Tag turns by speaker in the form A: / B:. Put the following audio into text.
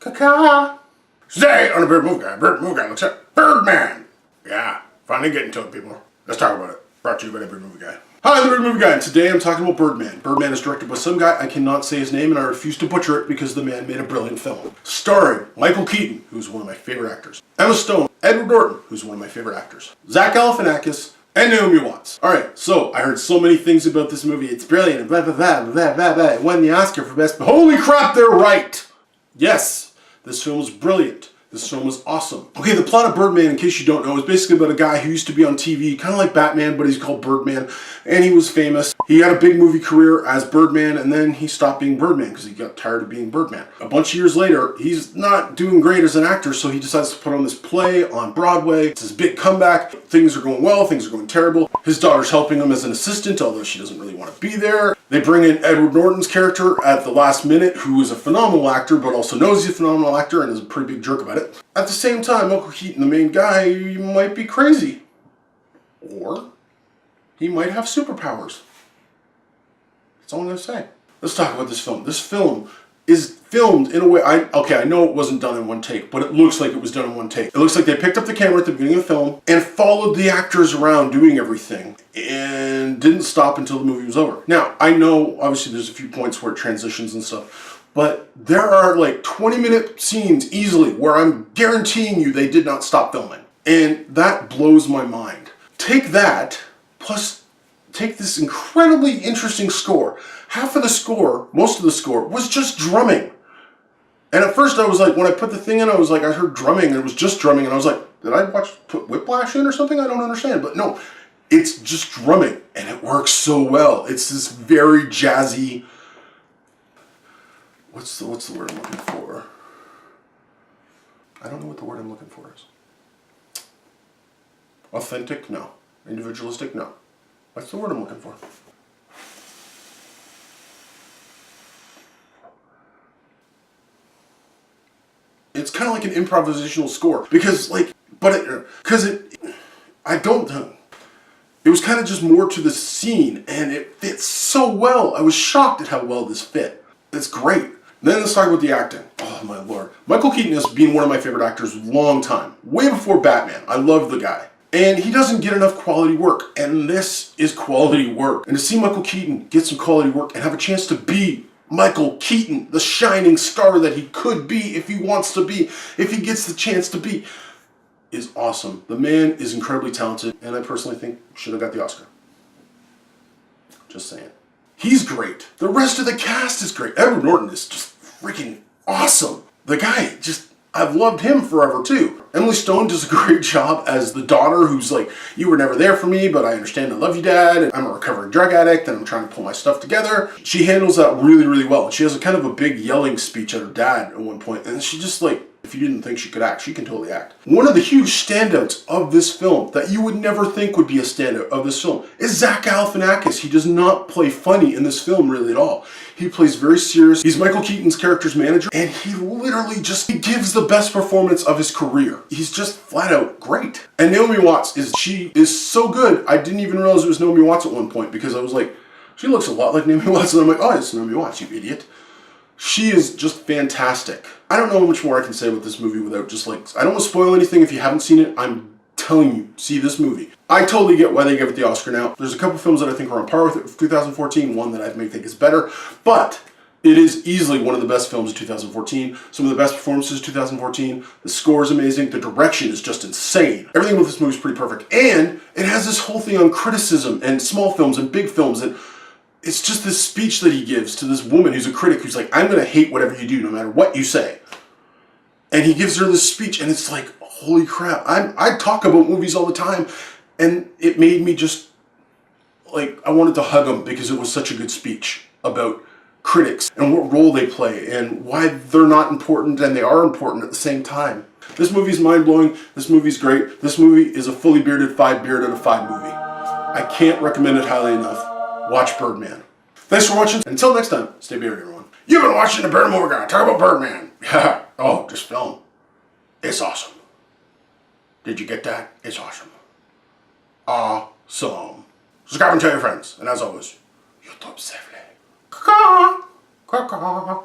A: Caca. Today on the Bird Movie Guy looks at Birdman. Yeah, finally getting to it, people. Let's talk about it. Brought to you by the Bird Movie Guy. Hi, the Bird Movie Guy, and today I'm talking about Birdman. Birdman is directed by some guy, I cannot say his name, and I refuse to butcher it because the man made a brilliant film. Starring Michael Keaton, who's one of my favorite actors, Emma Stone, Edward Norton, who's one of my favorite actors, Zach Galifianakis, and Naomi Watts. Alright, so I heard so many things about this movie. It's brilliant, and blah, blah, blah, blah, blah, blah. It won the Oscar for Best... Holy crap, they're right! Yes, this film is brilliant. This film was awesome. Okay, the plot of Birdman, in case you don't know, is basically about a guy who used to be on TV, kind of like Batman, but he's called Birdman, and he was famous. He had a big movie career as Birdman, and then he stopped being Birdman because he got tired of being Birdman. A bunch of years later, he's not doing great as an actor, so he decides to put on this play on Broadway. It's his big comeback. Things are going well, things are going terrible. His daughter's helping him as an assistant, although she doesn't really want to be there. They bring in Edward Norton's character at the last minute, who is a phenomenal actor, but also knows he's a phenomenal actor and is a pretty big jerk about it. At the same time, Michael Keaton, the main guy, might be crazy. Or he might have superpowers. That's all I'm going to say. Let's talk about this film. This film is filmed in a way, I know it wasn't done in one take, but it looks like it was done in one take. It looks like they picked up the camera at the beginning of the film and followed the actors around doing everything and didn't stop until the movie was over. Now, I know, obviously, there's a few points where it transitions and stuff, but there are like 20-minute scenes easily where I'm guaranteeing you they did not stop filming. And that blows my mind. Take that, plus take this incredibly interesting score. Half of the score, most of the score, was just drumming. And at first I was like, when I put the thing in, I was like, I heard drumming, and it was just drumming, and I was like, did I put Whiplash in or something? I don't understand. But no, it's just drumming, and it works so well. It's this very jazzy... What's the word I'm looking for? I don't know what the word I'm looking for is. Authentic? No. Individualistic? No. What's the word I'm looking for? It's kind of like an improvisational score because, like, it was kind of just more to the scene, and it fits so well. I was shocked at how well this fit. It's great. Then let's talk about the acting. Oh my lord. Michael Keaton has been one of my favorite actors a long time. Way before Batman. I love the guy. And he doesn't get enough quality work. And this is quality work. And to see Michael Keaton get some quality work and have a chance to be Michael Keaton, the shining star that he could be if he wants to be, if he gets the chance to be, is awesome. The man is incredibly talented, and I personally think should have got the Oscar. Just saying. He's great. The rest of the cast is great. Edward Norton is just freaking awesome. The guy, I've loved him forever too. Emily Stone does a great job as the daughter who's like, you were never there for me, but I understand I love you, Dad, and I'm a recovering drug addict, and I'm trying to pull my stuff together. She handles that really, really well. She has a kind of a big yelling speech at her dad at one point, and she just like, if you didn't think she could act, she can totally act. One of the huge standouts of this film that you would never think would be a standout of this film is Zach Galifianakis. He does not play funny in this film really at all. He plays very serious. He's Michael Keaton's character's manager, and he literally he gives the best performance of his career. He's just flat out great. And Naomi Watts she is so good. I didn't even realize it was Naomi Watts at one point because I was like, she looks a lot like Naomi Watts, and I'm like, oh, it's Naomi Watts, you idiot. She is just fantastic. I don't know how much more I can say about this movie without just like, I don't want to spoil anything if you haven't seen it. I'm telling you, see this movie. I totally get why they give it the Oscar now. There's a couple films that I think are on par with it. 2014, one that I may think is better, but it is easily one of the best films of 2014. Some of the best performances of 2014. The score is amazing. The direction is just insane. Everything with this movie is pretty perfect. And it has this whole thing on criticism and small films and big films, and it's just this speech that he gives to this woman who's a critic who's like, I'm going to hate whatever you do no matter what you say. And he gives her this speech, and it's like, holy crap. I talk about movies all the time, and it made me just, like, I wanted to hug him because it was such a good speech about critics and what role they play and why they're not important and they are important at the same time. This movie's mind-blowing. This movie's great. This movie is a fully bearded 5 beard out of 5 movie. I can't recommend it highly enough. Watch Birdman. Thanks for watching. Until next time, stay bearded, everyone. You've been watching the Bird Movie Guy. Talk about Birdman. Oh, this film. It's awesome. Did you get that? It's awesome. Awesome. Subscribe and tell your friends. And as always, YouTube safely. Caw-caw. Caw-caw.